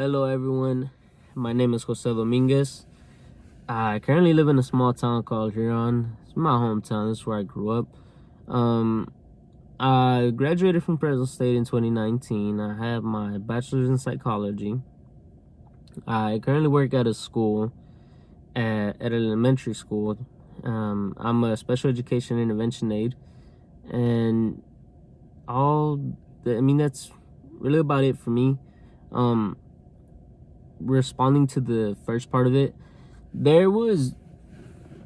Hello, everyone. My name is Jose Dominguez. I currently live in a small town called Huron. It's my hometown. This is where I grew up. Um, I graduated from Fresno State in 2019. I have my bachelor's in psychology. I currently work at a school, at an elementary school. I'm a special education intervention aide, and that's really about it for me. Um, Responding to the first part of it, there was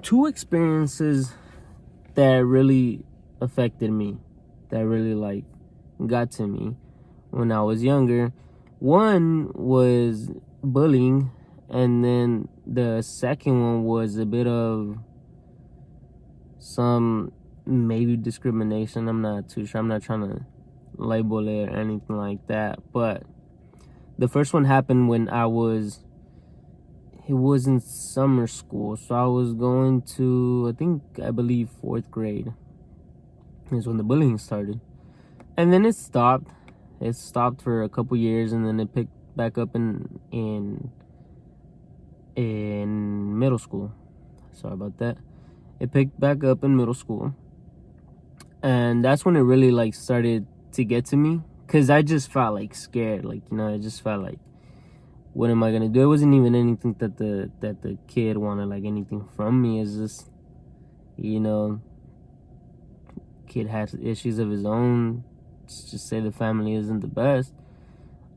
two experiences that really affected me, that really got to me when I was younger. One was bullying, and then the second one was a bit of some maybe discrimination. I'm not too sure. I'm not trying to label it or anything like that, but the first one happened when it was in summer school. So I was going to, I believe 4th grade is when the bullying started. And then it stopped. It stopped for a couple years, and then it picked back up in middle school. Sorry about that. It picked back up in middle school. And that's when it really started to get to me, cuz I just felt scared, I just felt like, what am I going to do? It wasn't even anything that the kid wanted anything from me. It's just, kid has issues of his own. Let's just say the family isn't the best.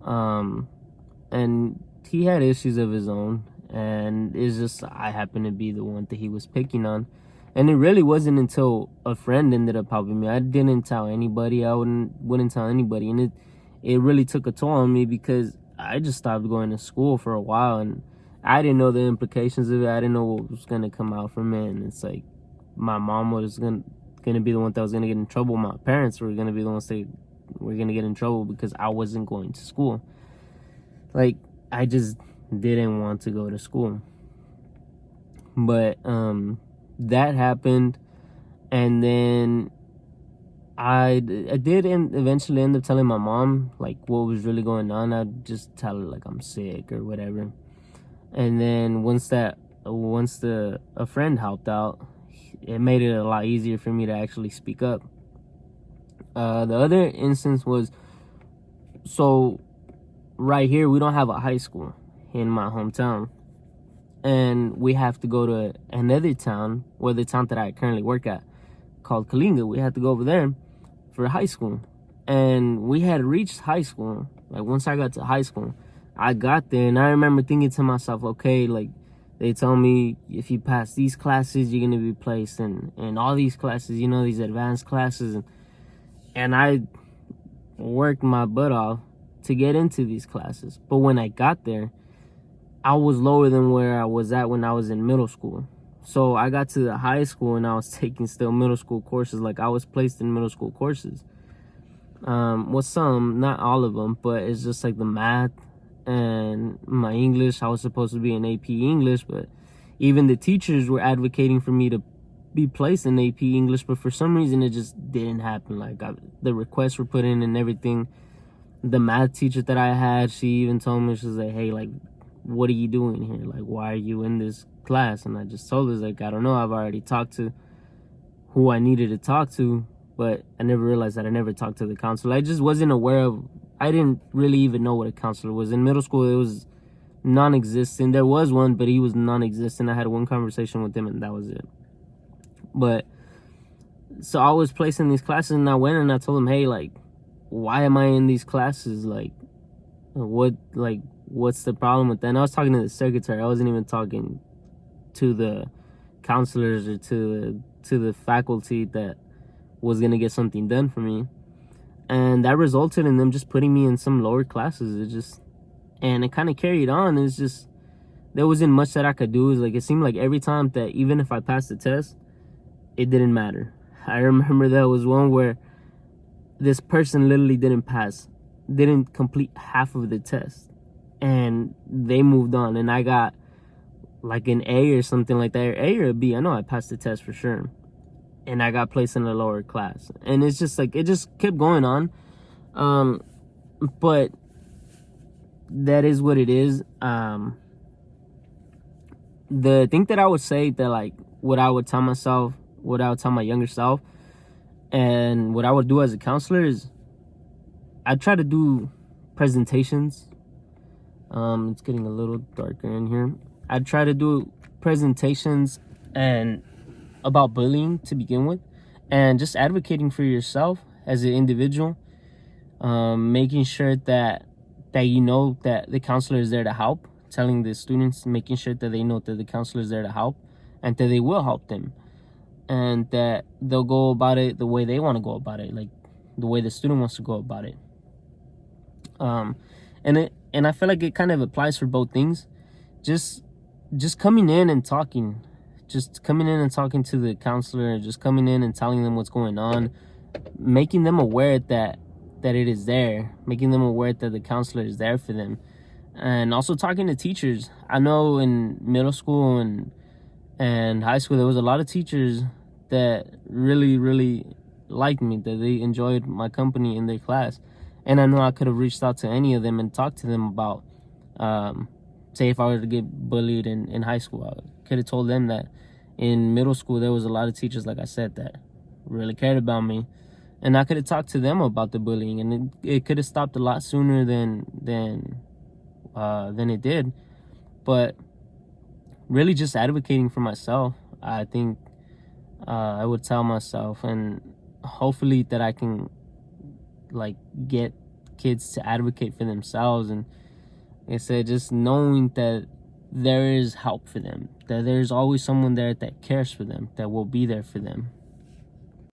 And he had issues of his own, and it's just I happened to be the one that he was picking on. And it really wasn't until a friend ended up helping me. I didn't tell anybody. I wouldn't tell anybody, and it really took a toll on me, because I just stopped going to school for a while, and I didn't know the implications of it. I didn't know what was gonna come out from it. And it's like my mom was gonna be the one that was gonna get in trouble. My parents were gonna be the ones that were gonna get in trouble because I wasn't going to school. I just didn't want to go to school. But that happened, and then I did eventually end up telling my mom what was really going on. I'd just tell her I'm sick or whatever. And then once a friend helped out, it made it a lot easier for me to actually speak up. The other instance was, so right here we don't have a high school in my hometown, and we have to go to another town, or the town that I currently work at, called Kalinga. We had to go over there for high school, and we had reached high school. Once I got to high school, I got there, and I remember thinking to myself, okay, they told me if you pass these classes, you're gonna be placed in all these classes, these advanced classes, and I worked my butt off to get into these classes. But when I got there, I was lower than where I was at when I was in middle school. So I got to the high school, and I was taking still middle school courses. I was placed in middle school courses. Some, not all of them, but it's just the math and my English. I was supposed to be in AP English, but even the teachers were advocating for me to be placed in AP English, but for some reason it just didn't happen. The requests were put in and everything. The math teacher that I had, she even told me, she was like, hey, what are you doing here? Why are you in this class? And I just told her, I don't know. I've already talked to who I needed to talk to, but I never realized that I never talked to the counselor. I just wasn't aware of, I didn't really even know what a counselor was. In middle school, it was non-existent. There was one, but he was non-existent. I had one conversation with him, and that was it. But so I was placed in these classes, and I went and I told him, hey, why am I in these classes? What's the problem with that? And I was talking to the secretary. I wasn't even talking to the counselors or to the faculty that was gonna get something done for me. And that resulted in them just putting me in some lower classes. And it kind of carried on. It's just, there wasn't much that I could do. It seemed like every time that even if I passed the test, it didn't matter. I remember there was one where this person literally didn't complete half of the test, and they moved on, and I got an A or something like that, or A or a B. I know I passed the test for sure, and I got placed in a lower class. And it's just it just kept going on. But that is what it is. The thing that I would say that, like, what I would tell myself, what I would tell my younger self, and what I would do as a counselor is I try to do presentations. It's getting a little darker in here. I try to do presentations and about bullying to begin with, and just advocating for yourself as an individual, making sure that you know that the counselor is there to help, telling the students, making sure that they know that the counselor is there to help and that they will help them, and that they'll go about it the way they want to go about it, like the way the student wants to go about it. And I feel like it kind of applies for both things. Just coming in and talking, just coming in and talking to the counselor, just coming in and telling them what's going on, making them aware that it is there, making them aware that the counselor is there for them, and also talking to teachers. I know in middle school and high school there was a lot of teachers that really liked me, that they enjoyed my company in their class, and I know I could have reached out to any of them and talked to them about, say if I were to get bullied in high school, I could have told them that in middle school there was a lot of teachers, like I said, that really cared about me, and I could have talked to them about the bullying, and it could have stopped a lot sooner than it did. But really just advocating for myself, I think I would tell myself, and hopefully that I can, like, get kids to advocate for themselves, and like I said, just knowing that there is help for them, that there's always someone there that cares for them, that will be there for them.